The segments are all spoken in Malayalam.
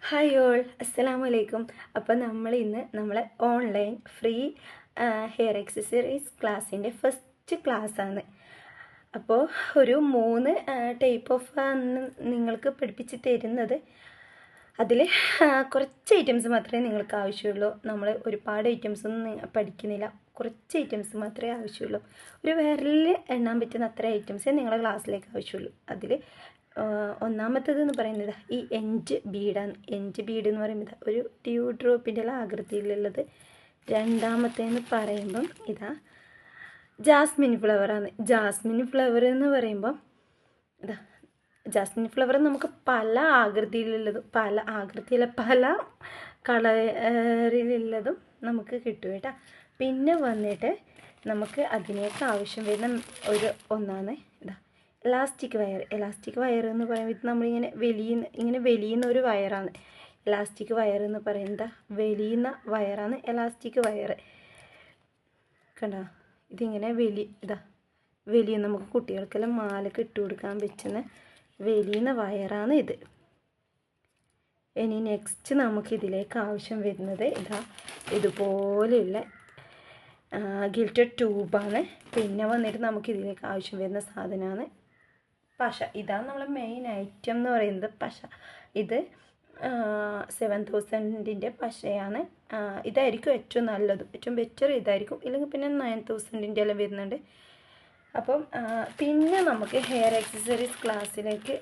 ഹായ് ഓൾ, അസ്സലാമു അലൈക്കും. അപ്പോൾ നമ്മൾ ഇന്ന് നമ്മളെ ഓൺലൈൻ ഫ്രീ ഹെയർ എക്സസറീസ് ക്ലാസ്സിൻ്റെ ഫസ്റ്റ് ക്ലാസ്സാണ്. അപ്പോൾ ഒരു 3 ടൈപ്പ് ഓഫ് നിങ്ങൾക്ക് പഠിപ്പിച്ച് തരുന്നത്. അതിൽ കുറച്ച് ഐറ്റംസ് മാത്രമേ നിങ്ങൾക്ക് ആവശ്യമുള്ളൂ. നമ്മൾ ഒരുപാട് ഐറ്റംസ് ഒന്നും പഠിക്കുന്നില്ല, കുറച്ച് ഐറ്റംസ് മാത്രമേ ആവശ്യമുള്ളൂ. ഒരു വിരലിൽ എണ്ണാൻ പറ്റുന്ന അത്ര ഐറ്റംസേ നിങ്ങളുടെ ക്ലാസ്സിലേക്ക് ആവശ്യമുള്ളൂ. അതിൽ ഒന്നാമത്തേതെന്ന് പറയുന്നത് ഈ എൻഡ് ബീഡാണ്. എൻഡ് ബീഡ് എന്ന് പറയുമ്പോൾ ഒരു ട്യൂ ഡ്രോപ്പിൻ്റെ ആകൃതിയിലുള്ളത്. രണ്ടാമത്തേന്ന് പറയുമ്പം ഇതാ ജാസ്മിൻ ഫ്ലവറാണ്. ജാസ്മിൻ ഫ്ലവർ എന്ന് പറയുമ്പം ഇതാ ജാസ്മിൻ ഫ്ലവർ നമുക്ക് പല ആകൃതിയിലുള്ളതും പല കളറിലുള്ളതും നമുക്ക് കിട്ടും കേട്ടോ. പിന്നെ വന്നിട്ട് നമുക്ക് അതിനേക്ക് ആവശ്യം വരുന്ന ഒന്നാണ് ഇതാ ഇലാസ്റ്റിക് വയർ. ഇലാസ്റ്റിക് വയർ എന്ന് പറയുമ്പോൾ ഇത് നമ്മളിങ്ങനെ വലിയുന്ന ഒരു വയറാണ്. ഇലാസ്റ്റിക് വയർ എന്ന് പറയുന്നത് വലിയുന്ന വയറാണ് ഇലാസ്റ്റിക് വയർ. കണ്ടോ, ഇതിങ്ങനെ വലിയ നമുക്ക് കുട്ടികൾക്കെല്ലാം മാലക്ക് ഇട്ട് കൊടുക്കാൻ പറ്റുന്ന വലിയുന്ന വയറാണ് ഇത്. ഇനി നെക്സ്റ്റ് നമുക്കിതിലേക്ക് ആവശ്യം വരുന്നത് ഇതുപോലെയുള്ള ഗിൽറ്റഡ് ട്യൂബാണ്. പിന്നെ വന്നിട്ട് നമുക്കിതിലേക്ക് ആവശ്യം വരുന്ന സാധനമാണ് പശ. ഇതാണ് നമ്മളെ മെയിൻ ഐറ്റം എന്ന് പറയുന്നത്, പശ. ഇത് 7000ൻ്റെ പശയാണ്. ഇതായിരിക്കും ഏറ്റവും നല്ലതും ഏറ്റവും ബെറ്റർ ഇതായിരിക്കും. ഇല്ലെങ്കിൽ പിന്നെ 9000ൻ്റെ എല്ലാം വരുന്നുണ്ട്. അപ്പം പിന്നെ നമുക്ക് ഹെയർ എക്സസറീസ് ക്ലാസ്സിലേക്ക്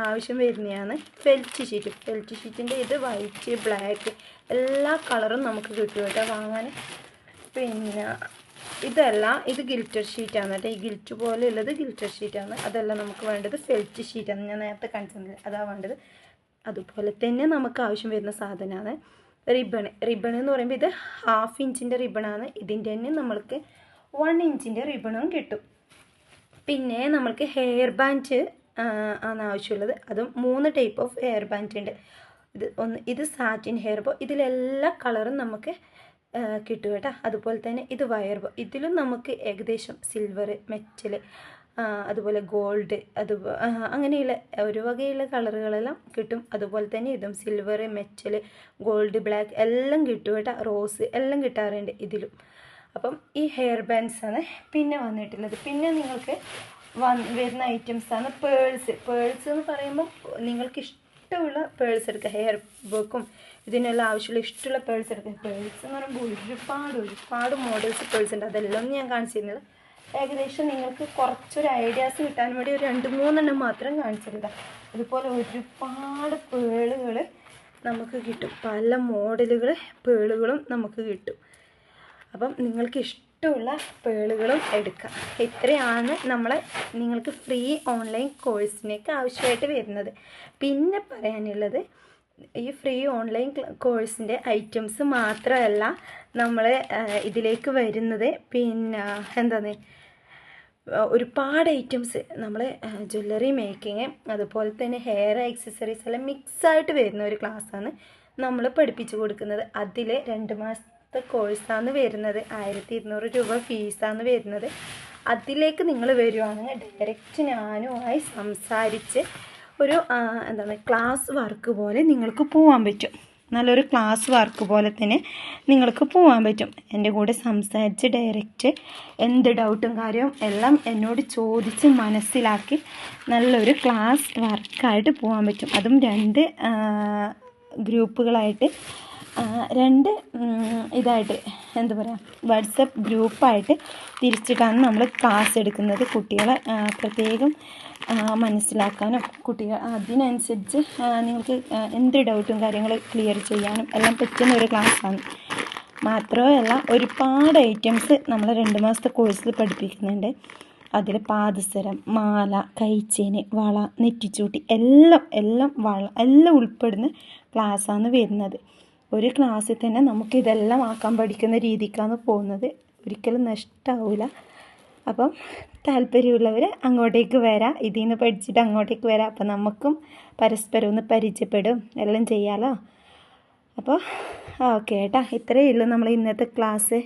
ആവശ്യം വരുന്നതാണ് ഫെൽറ്റ് ഷീറ്റ്. ഫെൽറ്റ് ഷീറ്റിൻ്റെ ഇത് വൈറ്റ്, ബ്ലാക്ക് എല്ലാ കളറും നമുക്ക് കിട്ടും കേട്ടോ വാങ്ങാൻ. പിന്നെ ഇത് ഗിൽറ്റർ ഷീറ്റാണ് കേട്ടോ. ഈ ഗിൽറ്റ് പോലെ ഉള്ളത് ഗിൽറ്റർ ഷീറ്റാണ്. അതല്ല നമുക്ക് വേണ്ടത് ഫെൽറ്റ് ഷീറ്റാണ്. ഞാൻ നേരത്തെ കാണിച്ചത് അതാണ് വേണ്ടത്. അതുപോലെ തന്നെ നമുക്ക് ആവശ്യം വരുന്ന സാധനമാണ് റിബൺ. റിബൺ എന്ന് പറയുമ്പോൾ ഇത് 1/2 ഇഞ്ചിൻ്റെ റിബണാണ്. ഇതിൻ്റെ തന്നെ നമ്മൾക്ക് 1 ഇഞ്ചിൻ്റെ റിബണും കിട്ടും. പിന്നെ നമ്മൾക്ക് ഹെയർ ബാൻഡ് ആണ് ആവശ്യമുള്ളത്. അതും 3 ടൈപ്പ് ഓഫ് ഹെയർ ബാൻഡ് ഉണ്ട്. ഇത് സാറ്റിൻ ഹെയർ ബോ. ഇതിലെല്ലാ കളറും നമുക്ക് കിട്ടും കേട്ടോ. അതുപോലെ തന്നെ ഇത് വയർ ബോ. ഇതിലും നമുക്ക് ഏകദേശം സിൽവർ, മെറ്റൽ, അതുപോലെ ഗോൾഡ്, അങ്ങനെയുള്ള ഒരു വകയുള്ള കളറുകളെല്ലാം കിട്ടും. അതുപോലെ തന്നെ ഇതും സിൽവർ, മെറ്റൽ, ഗോൾഡ്, ബ്ലാക്ക് എല്ലാം കിട്ടും കേട്ടോ. റോസ് എല്ലാം കിട്ടാറുണ്ട് ഇതിലും. അപ്പം ഈ ഹെയർ ബാൻഡ്സാണ് പിന്നെ വന്നിട്ടുള്ളത്. പിന്നെ നിങ്ങൾക്ക് വരുന്ന ഐറ്റംസാണ് പേഴ്സ്. പേഴ്സ് എന്ന് പറയുമ്പോൾ നിങ്ങൾക്ക് ഇഷ്ടമുള്ള പേഴ്സ് എടുക്കുക. ഹെയർ വർക്കും ഇതിനെല്ലാം ആവശ്യമുള്ള ഇഷ്ടമുള്ള പേഴ്സ് എടുക്കുക. പേഴ്സ് എന്ന് പറയുമ്പോൾ ഒരുപാട് മോഡൽസ് പേഴ്സ് ഉണ്ട്. അതെല്ലാം ഞാൻ കാണിച്ചിരുന്നത് ഏകദേശം നിങ്ങൾക്ക് കുറച്ചൊരു ഐഡിയാസ് കിട്ടാൻ വേണ്ടി ഒരു 2-3 മാത്രം കാണിച്ചിരുന്നത്. അതുപോലെ ഒരുപാട് പേളുകൾ നമുക്ക് കിട്ടും. പല മോഡലുകൾ പേളുകളും നമുക്ക് കിട്ടും. അപ്പം നിങ്ങൾക്ക് ഇഷ്ടമുള്ള പേളുകളും എടുക്കാം. ഇത്രയാണ് നിങ്ങൾക്ക് ഫ്രീ ഓൺലൈൻ കോഴ്സിനേക്ക് ആവശ്യമായിട്ട് വരുന്നത്. പിന്നെ പറയാനുള്ളത് ഈ ഫ്രീ ഓൺലൈൻ കോഴ്സിൻ്റെ ഐറ്റംസ് മാത്രമല്ല നമ്മൾ ഇതിലേക്ക് വരുന്നത്. പിന്നെ എന്താണ് ഒരുപാട് ഐറ്റംസ് നമ്മൾ ജ്വല്ലറി മേക്കിങ്, അതുപോലെ തന്നെ ഹെയർ എക്സസറീസ് എല്ലാം മിക്സായിട്ട് വരുന്ന ഒരു ക്ലാസ്സാണ് നമ്മൾ പഠിപ്പിച്ചു കൊടുക്കുന്നത്. അതിൽ 2 മാസത്തെ കോഴ്സാണ് വരുന്നത്. 1200 രൂപ ഫീസാണ് വരുന്നത്. അതിലേക്ക് നിങ്ങൾ വരുവാണെങ്കിൽ ഡയറക്റ്റ് ഞാനുമായി സംസാരിച്ച് ഒരു ക്ലാസ് വർക്ക് പോലെ നിങ്ങൾക്ക് പോകാൻ പറ്റും. നല്ലൊരു ക്ലാസ് വർക്ക് പോലെ തന്നെ നിങ്ങൾക്ക് പോകാൻ പറ്റും. എൻ്റെ കൂടെ സംസാരിച്ച് ഡയറക്റ്റ് എന്ത് ഡൗട്ടും കാര്യവും എല്ലാം എന്നോട് ചോദിച്ച് മനസ്സിലാക്കി നല്ലൊരു ക്ലാസ് വർക്കായിട്ട് പോകാൻ പറ്റും. അതും 2 ഗ്രൂപ്പുകളായിട്ട് 2 ഇതായിട്ട് വാട്സപ്പ് ഗ്രൂപ്പായിട്ട് തിരിച്ചിട്ടാണ് നമ്മൾ ക്ലാസ് എടുക്കുന്നത്. കുട്ടികളെ പ്രത്യേകം മനസ്സിലാക്കാനും കുട്ടികൾ അതിനനുസരിച്ച് നിങ്ങൾക്ക് എന്ത് ഡൗട്ടും കാര്യങ്ങൾ ക്ലിയർ ചെയ്യാനും എല്ലാം പറ്റുന്ന ഒരു ക്ലാസ്സാണ്. മാത്രമല്ല ഒരുപാട് ഐറ്റംസ് നമ്മൾ 2 മാസത്തെ കോഴ്സിൽ പഠിപ്പിക്കുന്നുണ്ട്. അതിൽ പാദസരം, മാല, കൈച്ചേന്, വള, നെറ്റിച്ചൂട്ടി എല്ലാം ഉൾപ്പെടുന്ന ക്ലാസ്സാണ് വരുന്നത്. ഒരു ക്ലാസ്സിൽ തന്നെ നമുക്കിതെല്ലാം ആക്കാൻ പഠിക്കുന്ന രീതിക്കാണ് പോകുന്നത്. ഒരിക്കലും നഷ്ടമാവില്ല. അപ്പം താല്പര്യമുള്ളവർ അങ്ങോട്ടേക്ക് വരാം. ഇതിൽ നിന്ന് പഠിച്ചിട്ട് അങ്ങോട്ടേക്ക് വരാം. അപ്പം നമുക്കും പരസ്പരം ഒന്ന് പരിചയപ്പെടും എല്ലാം ചെയ്യാമല്ലോ. അപ്പോൾ ഓക്കെ ഏട്ടാ, ഇത്രയേ ഉള്ളൂ നമ്മൾ ഇന്നത്തെ ക്ലാസ്.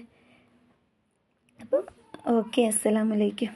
അപ്പം ഓക്കെ, അസ്സലാമു അലൈക്കും.